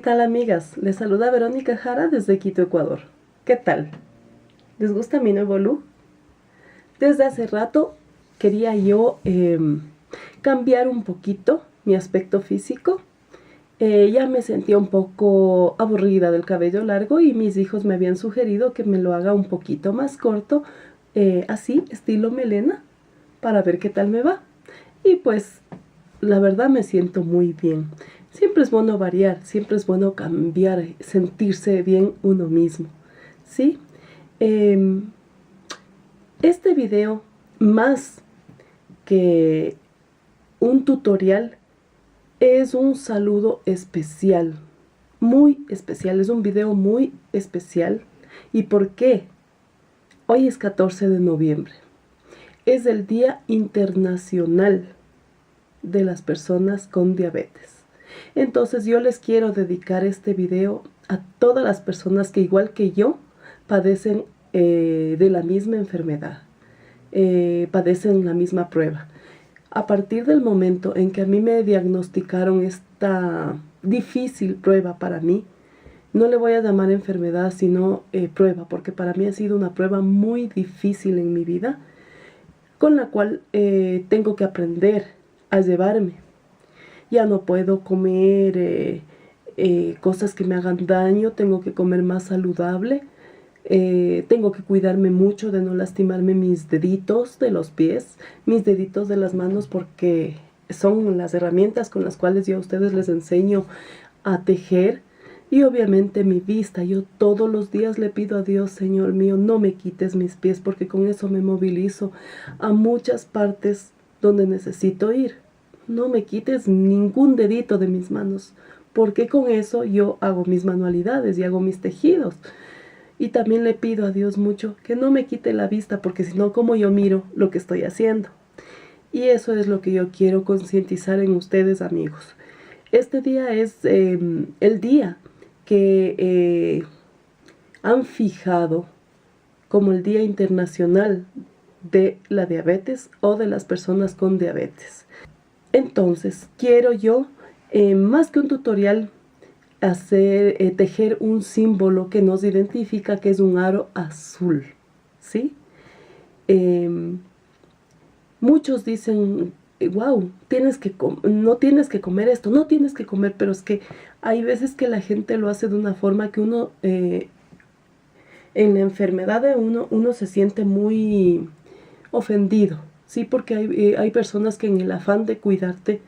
tal, amigas? Les saluda Verónica Jara desde Quito, Ecuador. ¿Qué tal? ¿Les gusta mi nuevo look? Desde hace rato quería yo cambiar un poquito mi aspecto físico. Ya me sentía un poco aburrida del cabello largo y mis hijos me habían sugerido que me lo haga un poquito más corto, así, estilo melena, para ver qué tal me va. Y pues, la verdad me siento muy bien. Siempre es bueno variar, siempre es bueno cambiar, sentirse bien uno mismo, ¿sí? Este video, más que un tutorial, es un saludo especial, muy especial, es un video muy especial. ¿Y por qué? Hoy es 14 de noviembre, es el Día Internacional de las Personas con Diabetes. Entonces yo les quiero dedicar este video a todas las personas que, igual que yo, padecen de la misma enfermedad, padecen la misma prueba. A partir del momento en que a mí me diagnosticaron esta difícil prueba para mí, no le voy a llamar enfermedad, sino prueba, porque para mí ha sido una prueba muy difícil en mi vida, con la cual tengo que aprender a llevarme. Ya no puedo comer cosas que me hagan daño, tengo que comer más saludable, tengo que cuidarme mucho de no lastimarme mis deditos de los pies, mis deditos de las manos, porque son las herramientas con las cuales yo a ustedes les enseño a tejer. Y obviamente mi vista, yo todos los días le pido a Dios: Señor mío, no me quites mis pies, porque con eso me movilizo a muchas partes donde necesito ir. No me quites ningún dedito de mis manos, porque con eso yo hago mis manualidades y hago mis tejidos. Y también le pido a Dios mucho que no me quite la vista, porque si no, ¿cómo yo miro lo que estoy haciendo? Y eso es lo que yo quiero concientizar en ustedes, amigos. Este día es el día que han fijado como el Día Internacional de la Diabetes, o de las personas con diabetes. Entonces, quiero yo, más que un tutorial, tejer un símbolo que nos identifica, que es un aro azul, ¿sí? Muchos dicen: wow, no tienes que comer esto, no tienes que comer, pero es que hay veces que la gente lo hace de una forma que uno, en la enfermedad de uno se siente muy ofendido, ¿sí? Porque hay personas que en el afán de cuidarte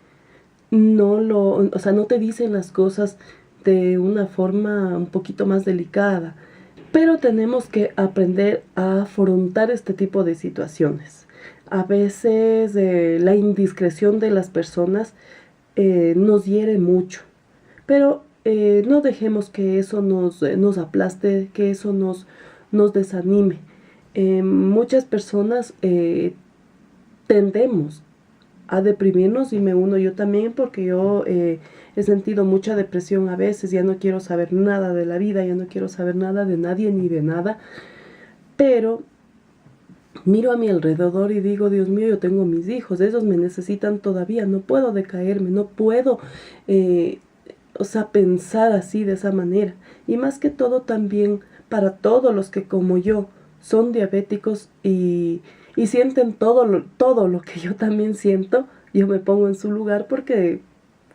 no te dicen las cosas de una forma un poquito más delicada, pero tenemos que aprender a afrontar este tipo de situaciones. A veces la indiscreción de las personas nos hiere mucho, pero no dejemos que eso nos aplaste, que eso nos desanime. Muchas personas tendemos a deprimirnos, y me uno yo también, porque yo he sentido mucha depresión a veces. Ya no quiero saber nada de la vida, ya no quiero saber nada de nadie ni de nada, pero miro a mi alrededor y digo: Dios mío, yo tengo mis hijos, ellos me necesitan todavía, no puedo decaerme, no puedo pensar así, de esa manera. Y más que todo también para todos los que, como yo, son diabéticos y sienten todo lo que yo también siento, yo me pongo en su lugar, porque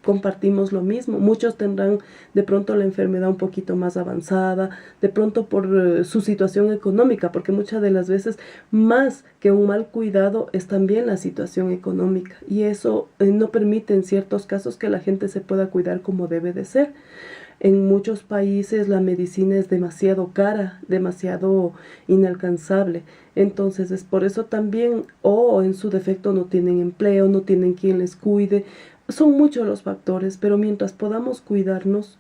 compartimos lo mismo. Muchos tendrán de pronto la enfermedad un poquito más avanzada, de pronto por su situación económica, porque muchas de las veces, más que un mal cuidado, es también la situación económica, y eso no permite en ciertos casos que la gente se pueda cuidar como debe de ser. En muchos países la medicina es demasiado cara, demasiado inalcanzable. Entonces es por eso también, o en su defecto no tienen empleo, no tienen quien les cuide. Son muchos los factores, pero mientras podamos cuidarnos,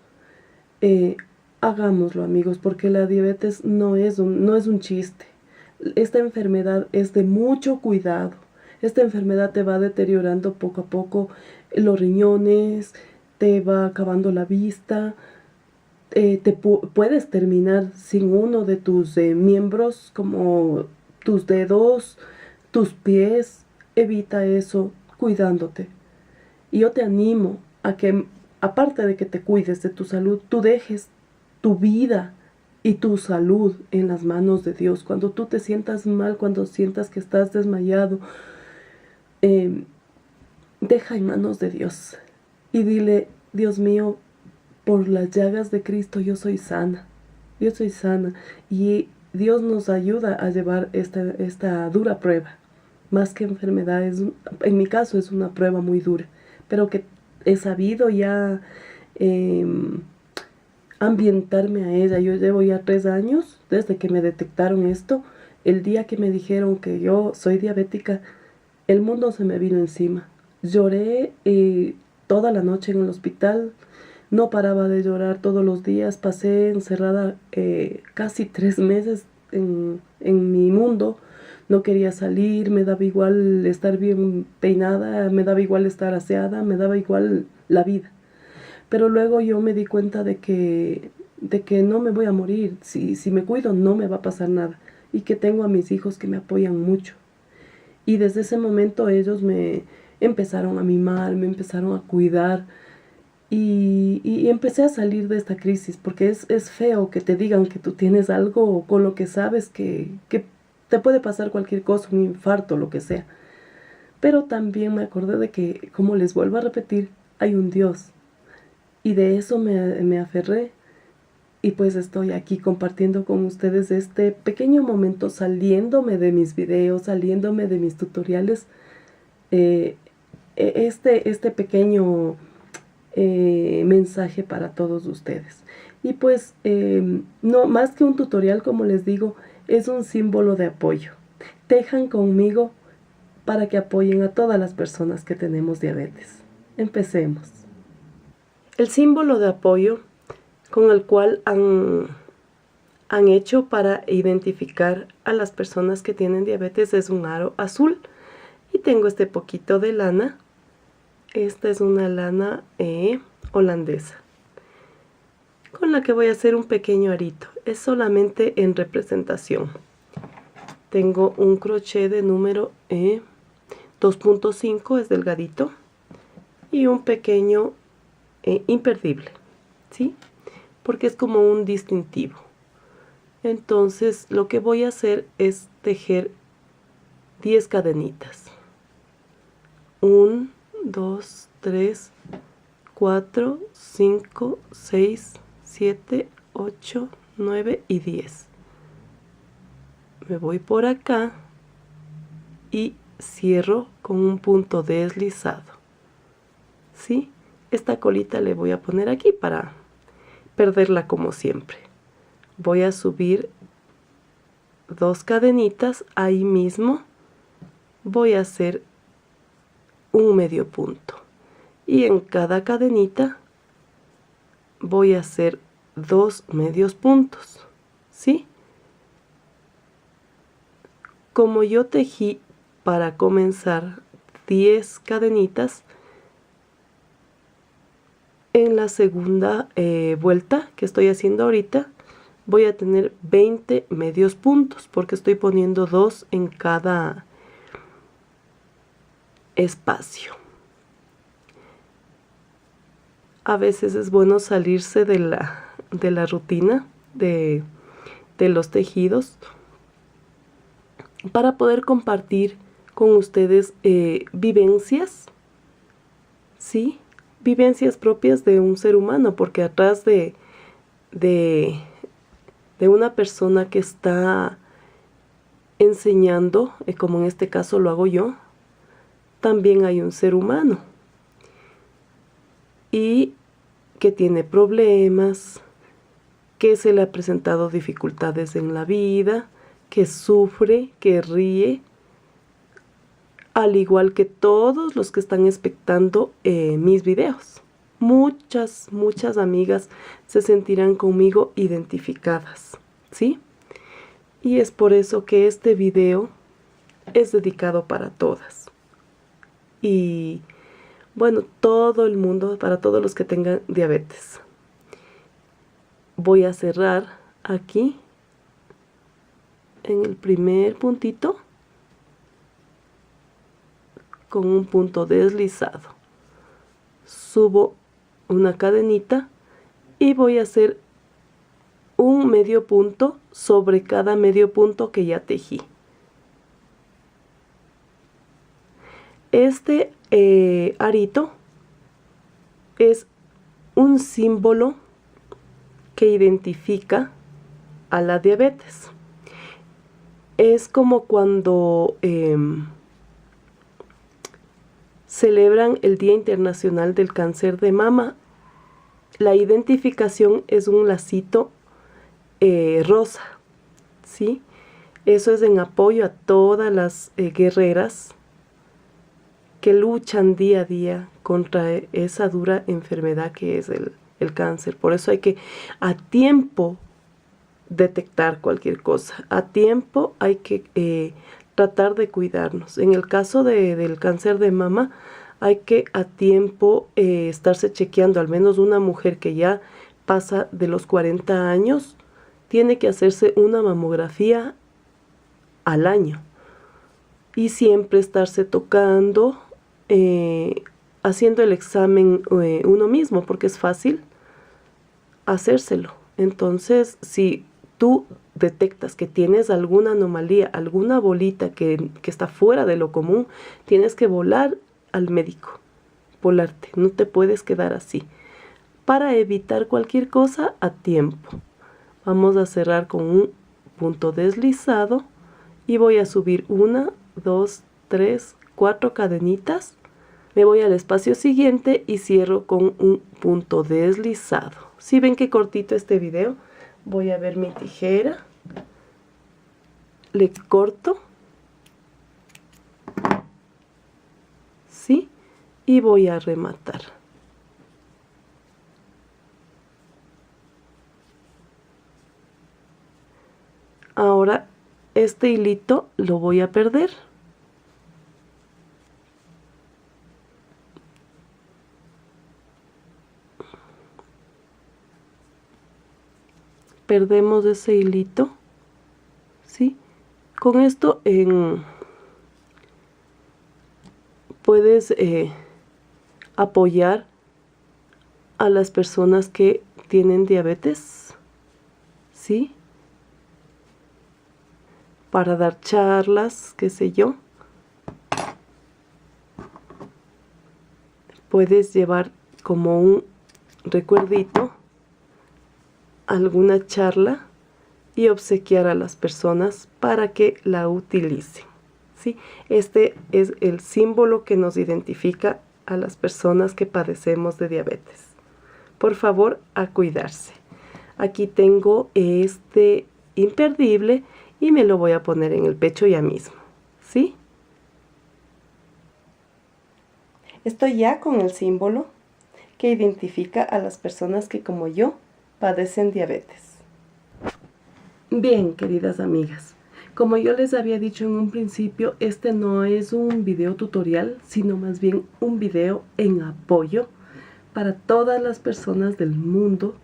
hagámoslo, amigos, porque la diabetes no es un chiste. Esta enfermedad es de mucho cuidado. Esta enfermedad te va deteriorando poco a poco los riñones, te va acabando la vista, puedes terminar sin uno de tus miembros, como tus dedos, tus pies. Evita eso cuidándote. Y yo te animo a que aparte de que te cuides de tu salud, tú dejes tu vida y tu salud en las manos de Dios. Cuando tú te sientas mal, cuando sientas que estás desmayado, deja en manos de Dios y dile: Dios mío, por las llagas de Cristo yo soy sana. Yo soy sana. Y Dios nos ayuda a llevar esta dura prueba. Más que enfermedad, en mi caso es una prueba muy dura, pero que he sabido ya ambientarme a ella. Yo llevo ya 3 años desde que me detectaron esto. El día que me dijeron que yo soy diabética, el mundo se me vino encima. Lloré toda la noche en el hospital. No paraba de llorar todos los días. Pasé encerrada casi 3 meses en mi mundo. No quería salir, me daba igual estar bien peinada, me daba igual estar aseada, me daba igual la vida. Pero luego yo me di cuenta de que no me voy a morir. Si me cuido, no me va a pasar nada. Y que tengo a mis hijos que me apoyan mucho. Y desde ese momento ellos me empezaron a mimar, me empezaron a cuidar. Y empecé a salir de esta crisis, porque es feo que te digan que tú tienes algo con lo que sabes que te puede pasar cualquier cosa, un infarto, lo que sea. Pero también me acordé de que, como les vuelvo a repetir, hay un Dios. Y de eso me aferré. Y pues estoy aquí compartiendo con ustedes este pequeño momento, saliéndome de mis videos, saliéndome de mis tutoriales. Este pequeño mensaje para todos ustedes. Y pues no más que un tutorial, como les digo, es un símbolo de apoyo. Tejan conmigo para que apoyen a todas las personas que tenemos diabetes. Empecemos. El símbolo de apoyo con el cual han hecho para identificar a las personas que tienen diabetes es un aro azul. Y tengo este poquito de lana. Esta es una lana holandesa, con la que voy a hacer un pequeño arito. Es solamente en representación. Tengo un crochet de número 2.5, es delgadito, y un pequeño imperdible, ¿sí? Porque es como un distintivo. Entonces lo que voy a hacer es tejer 10 cadenitas. 1, 2, 3, 4, 5, 6, 7, 8, 9 y 10. Me voy por acá y cierro con un punto deslizado. ¿Sí? Esta colita le voy a poner aquí para perderla como siempre. Voy a subir 2 cadenitas ahí mismo. Voy a hacer un medio punto. Y en cada cadenita voy a hacer 2 medios puntos. ¿Sí? Como yo tejí para comenzar 10 cadenitas, en la segunda vuelta que estoy haciendo ahorita voy a tener 20 medios puntos, porque estoy poniendo 2 en cada espacio. A veces es bueno salirse de la rutina de los tejidos para poder compartir con ustedes vivencias, ¿sí? Vivencias propias de un ser humano, porque atrás de una persona que está enseñando, como en este caso lo hago yo, también hay un ser humano y que tiene problemas, que se le ha presentado dificultades en la vida, que sufre, que ríe, al igual que todos los que están espectando mis videos. Muchas amigas se sentirán conmigo identificadas, ¿sí? Y es por eso que este video es dedicado para todas. Y bueno, todo el mundo, para todos los que tengan diabetes. Voy a cerrar aquí en el primer puntito con un punto deslizado. Subo una cadenita y voy a hacer un medio punto sobre cada medio punto que ya tejí. Este arito es un símbolo que identifica a la diabetes. Es como cuando celebran el Día Internacional del Cáncer de Mama. La identificación es un lacito rosa, ¿sí? Eso es en apoyo a todas las guerreras que luchan día a día contra esa dura enfermedad que es el cáncer. Por eso hay que a tiempo detectar cualquier cosa. A tiempo hay que tratar de cuidarnos. En el caso del cáncer de mama, hay que a tiempo estarse chequeando. Al menos una mujer que ya pasa de los 40 años, tiene que hacerse una mamografía al año. Y siempre estarse tocando, haciendo el examen uno mismo, porque es fácil hacérselo. Entonces, si tú detectas que tienes alguna anomalía, alguna bolita que está fuera de lo común, tienes que volar al médico, volarte, no te puedes quedar así, para evitar cualquier cosa a tiempo. Vamos a cerrar con un punto deslizado y voy a subir 1, 2, 3, 4 cadenitas. Me voy al espacio siguiente y cierro con un punto deslizado. Si ven que cortito este video, voy a ver mi tijera, le corto, ¿sí? Y voy a rematar. Ahora este hilito lo voy a perder. Perdemos ese hilito, ¿sí? Con esto puedes apoyar a las personas que tienen diabetes, ¿sí? Para dar charlas, qué sé yo. Puedes llevar como un recuerdito alguna charla y obsequiar a las personas para que la utilicen, ¿sí? Este es el símbolo que nos identifica a las personas que padecemos de diabetes. Por favor, a cuidarse. Aquí tengo este imperdible y me lo voy a poner en el pecho ya mismo, ¿sí? Estoy ya con el símbolo que identifica a las personas que, como yo, padecen diabetes. Bien, queridas amigas, como yo les había dicho en un principio, este no es un video tutorial, sino más bien un video en apoyo para todas las personas del mundo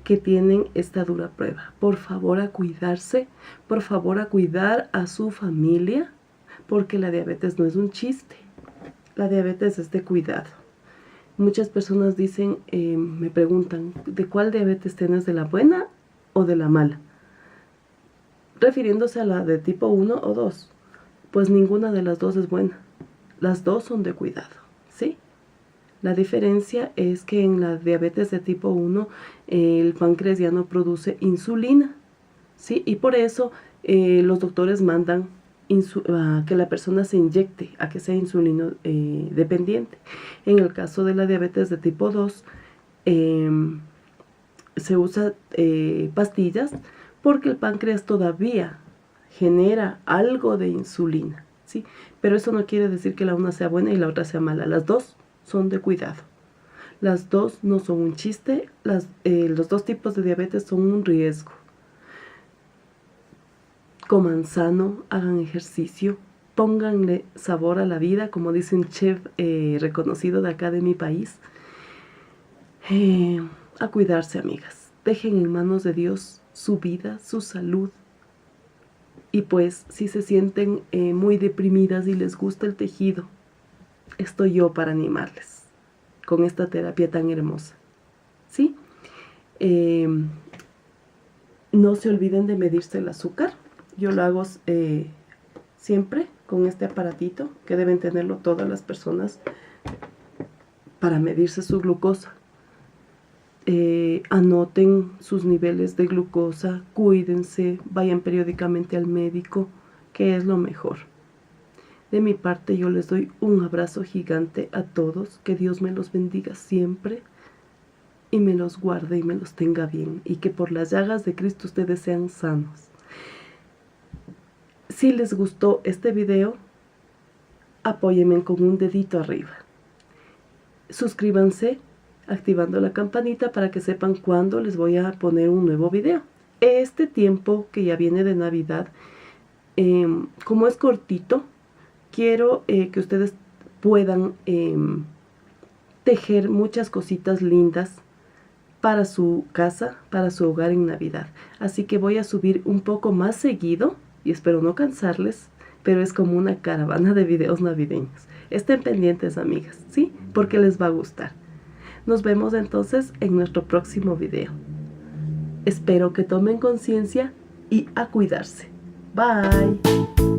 que tienen esta dura prueba. Por favor, a cuidarse, por favor, a cuidar a su familia, porque la diabetes no es un chiste, la diabetes es de cuidado. Muchas personas dicen, me preguntan, ¿de cuál diabetes tienes? ¿De la buena o de la mala? Refiriéndose a la de tipo 1 o 2. Pues ninguna de las dos es buena. Las dos son de cuidado, ¿sí? La diferencia es que en la diabetes de tipo 1 el páncreas ya no produce insulina, ¿sí? Y por eso los doctores mandan a que la persona se inyecte, a que sea insulino dependiente. En el caso de la diabetes de tipo 2, se usa pastillas porque el páncreas todavía genera algo de insulina, ¿sí? Pero eso no quiere decir que la una sea buena y la otra sea mala. Las dos son de cuidado. Las dos no son un chiste. Los dos tipos de diabetes son un riesgo. Coman sano, hagan ejercicio, pónganle sabor a la vida, como dice un chef reconocido de acá de mi país. A cuidarse, amigas. Dejen en manos de Dios su vida, su salud. Y pues, si se sienten muy deprimidas y les gusta el tejido, estoy yo para animarles. con esta terapia tan hermosa, ¿sí? No se olviden de medirse el azúcar. Yo lo hago siempre con este aparatito que deben tenerlo todas las personas para medirse su glucosa. Anoten sus niveles de glucosa, cuídense, vayan periódicamente al médico, que es lo mejor. De mi parte, yo les doy un abrazo gigante a todos, que Dios me los bendiga siempre y me los guarde y me los tenga bien, y que por las llagas de Cristo ustedes sean sanos. Si les gustó este video, apóyenme con un dedito arriba. Suscríbanse activando la campanita para que sepan cuándo les voy a poner un nuevo video. Este tiempo que ya viene de Navidad, como es cortito, quiero que ustedes puedan tejer muchas cositas lindas para su casa, para su hogar en Navidad. Así que voy a subir un poco más seguido y espero no cansarles, pero es como una caravana de videos navideños. Estén pendientes, amigas, ¿sí? Porque les va a gustar. Nos vemos entonces en nuestro próximo video. Espero que tomen conciencia y a cuidarse. Bye.